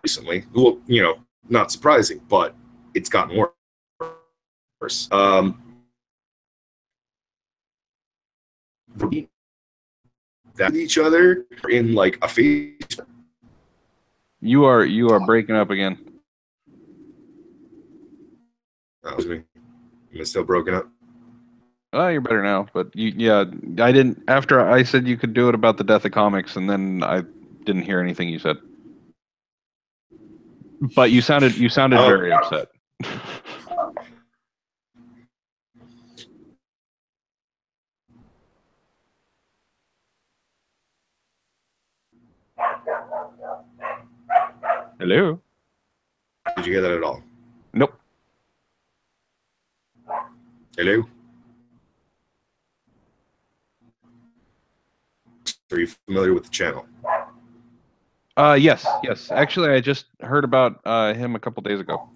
Recently. Well, you know, not surprising, but it's gotten worse. That each other in like a face.
You are breaking up again.
That was me. Am I still broken up?
Oh, you're better now. But yeah, I didn't. After I said you could do it about the death of comics, and then I didn't hear anything you said. But you sounded very upset. Hello?
Did you hear that at all?
Nope.
Hello? Are you familiar with the channel?
Yes. Actually, I just heard about him a couple days ago.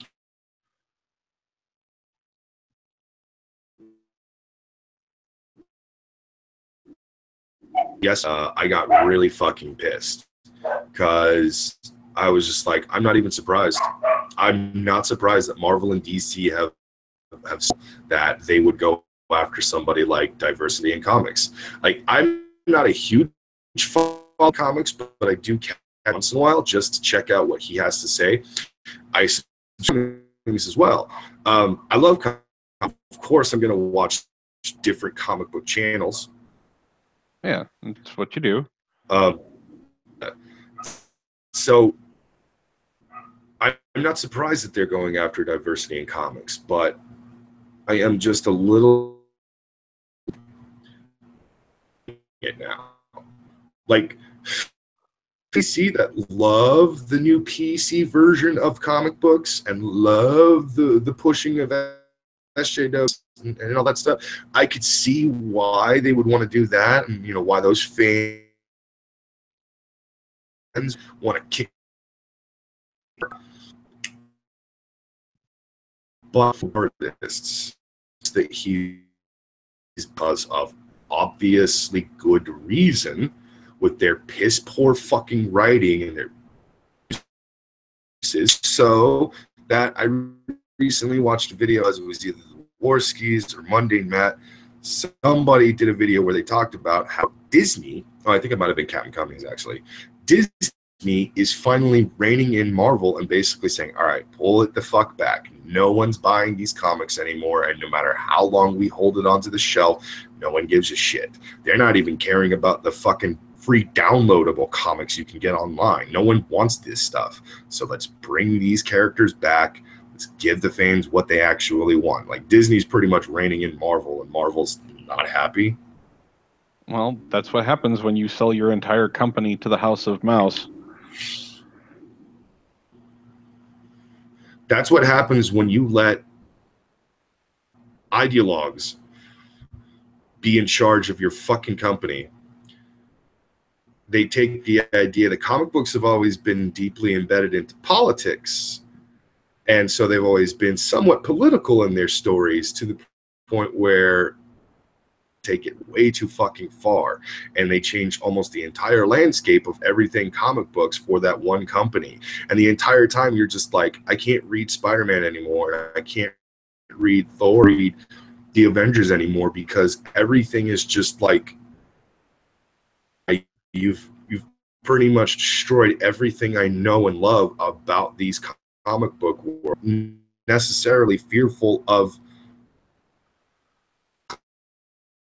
Yes, I got really fucking pissed because I was just like, I'm not even surprised. I'm not surprised that Marvel and DC have that they would go after somebody like diversity in comics. Like, I'm not a huge fan of comics, but I do once in a while just to check out what he has to say. I things as well. I love comics. Of course, I'm going to watch different comic book channels.
Yeah, that's what you do.
So I'm not surprised that they're going after diversity in comics, but I am just a little now. Like, PC that love the new PC version of comic books and love the pushing of SJWs and all that stuff, I could see why they would want to do that, and you know why those fans want to kick. But for artists, that he's because of obviously good reason, with their piss poor fucking writing and their so that I recently watched a video, as it was either the Warskis or Mundane Matt. Somebody did a video where they talked about how Disney, I think it might have been Captain Cummings actually, Disney is finally reining in Marvel and basically saying, all right, pull it the fuck back. No one's buying these comics anymore, and no matter how long we hold it onto the shelf, No one gives a shit. They're not even caring about the fucking free downloadable comics you can get online. No one wants this stuff. So let's bring these characters back. Let's give the fans what they actually want. Like, Disney's pretty much reigning in Marvel, and Marvel's not happy.
Well, that's what happens when you sell your entire company to the House of Mouse.
That's what happens when you let ideologues be in charge of your fucking company. They take the idea that comic books have always been deeply embedded into politics, and so they've always been somewhat political in their stories, to the point where take it way too fucking far, and they change almost the entire landscape of everything comic books for that one company. And the entire time you're just like, I can't read Spider-Man anymore, I can't read Thor, read the Avengers anymore, because everything is just like, you've pretty much destroyed everything I know and love about these comic book world. Necessarily fearful of,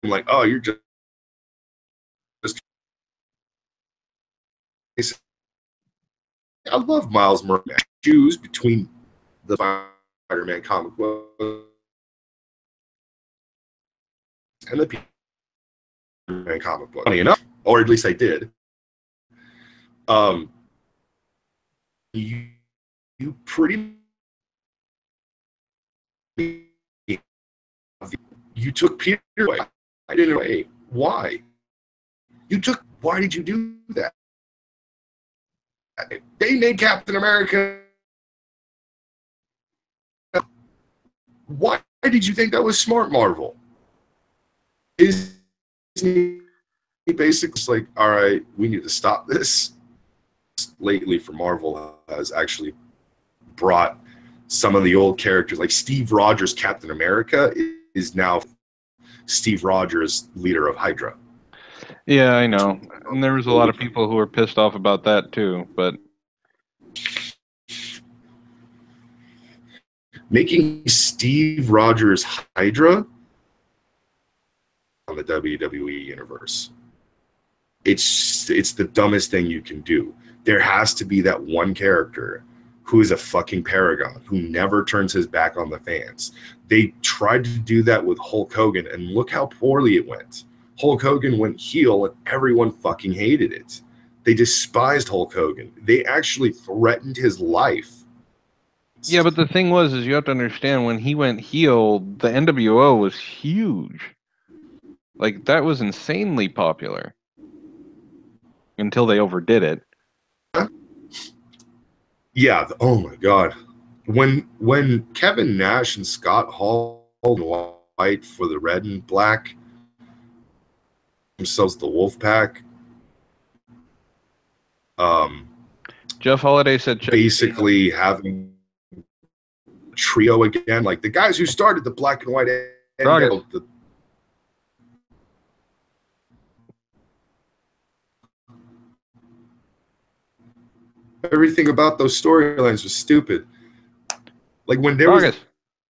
like, oh, you're just I love Miles Morales. Choose between the Spider-Man comic book and the Spider-Man comic book. Funny enough, or at least I did. You pretty you took Peter away. I didn't know why. Why did you do that? They made Captain America. Why did you think that was smart, Marvel? Is basically like, all right, we need to stop this. Lately, for Marvel, has actually brought some of the old characters, like Steve Rogers, Captain America, is now Steve Rogers, leader of Hydra.
Yeah, I know. And there was a lot of people who were pissed off about that too, but
making Steve Rogers Hydra on the WWE universe, it's the dumbest thing you can do. There has to be that one character who is a fucking paragon, who never turns his back on the fans. They tried to do that with Hulk Hogan, and look how poorly it went. Hulk Hogan went heel, and everyone fucking hated it. They despised Hulk Hogan. They actually threatened his life.
yeah, but the thing was, is you have to understand, when he went heel, the NWO was huge. Like, that was insanely popular until they overdid it.
Yeah. Oh my God. When Kevin Nash and Scott Hall White for the Red and Black themselves the Wolfpack.
Jeff Holiday said,
basically having a trio again, like the guys who started the Black and White and everything about those storylines was stupid. Like, when there was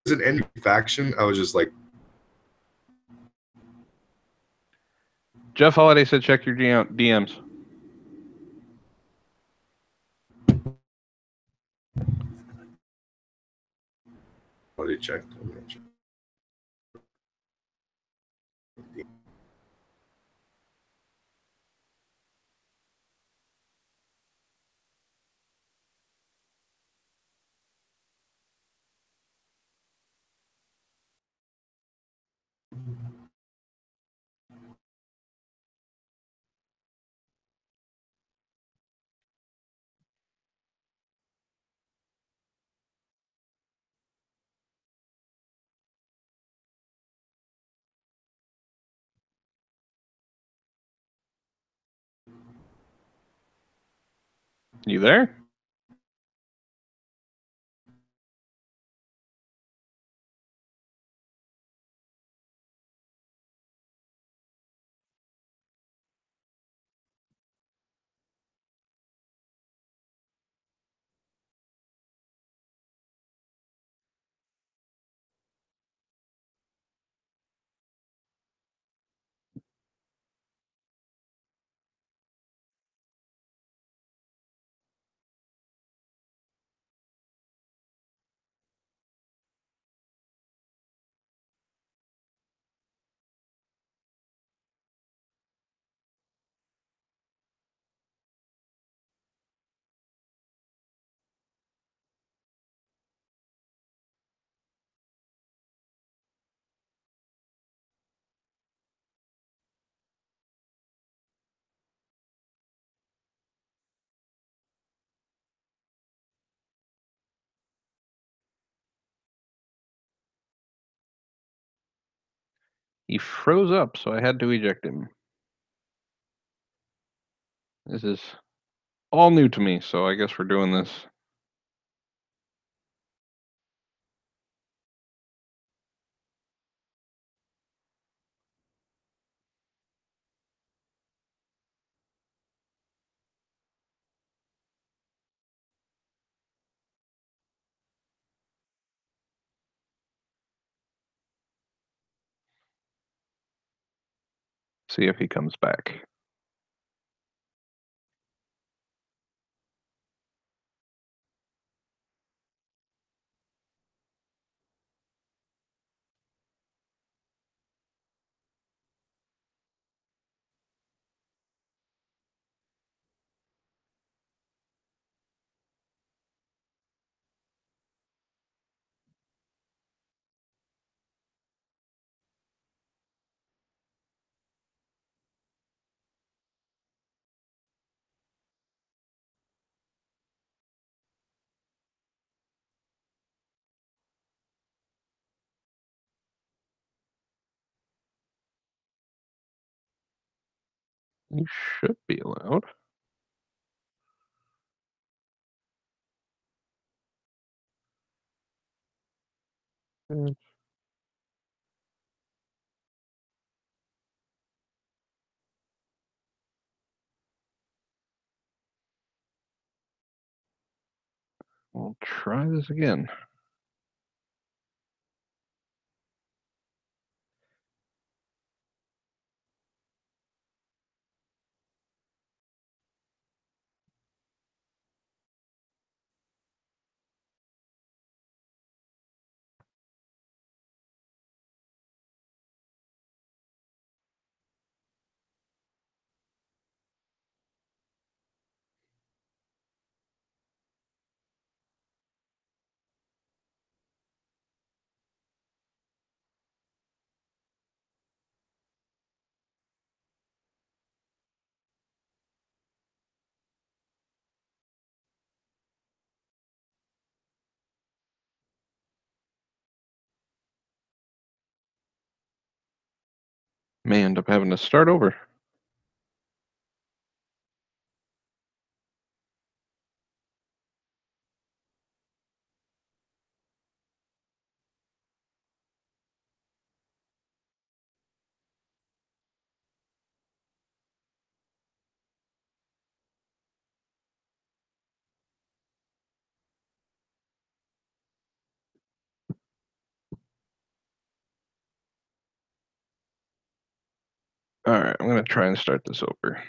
an end faction, I was just like,
Jeff Holiday said, check your DMs.
What did check?
You there? He froze up, so I had to eject him. This is all new to me, so I guess we're doing this. See if he comes back. You should be allowed. We'll try this again. May end up having to start over. All right, I'm going to try and start this over.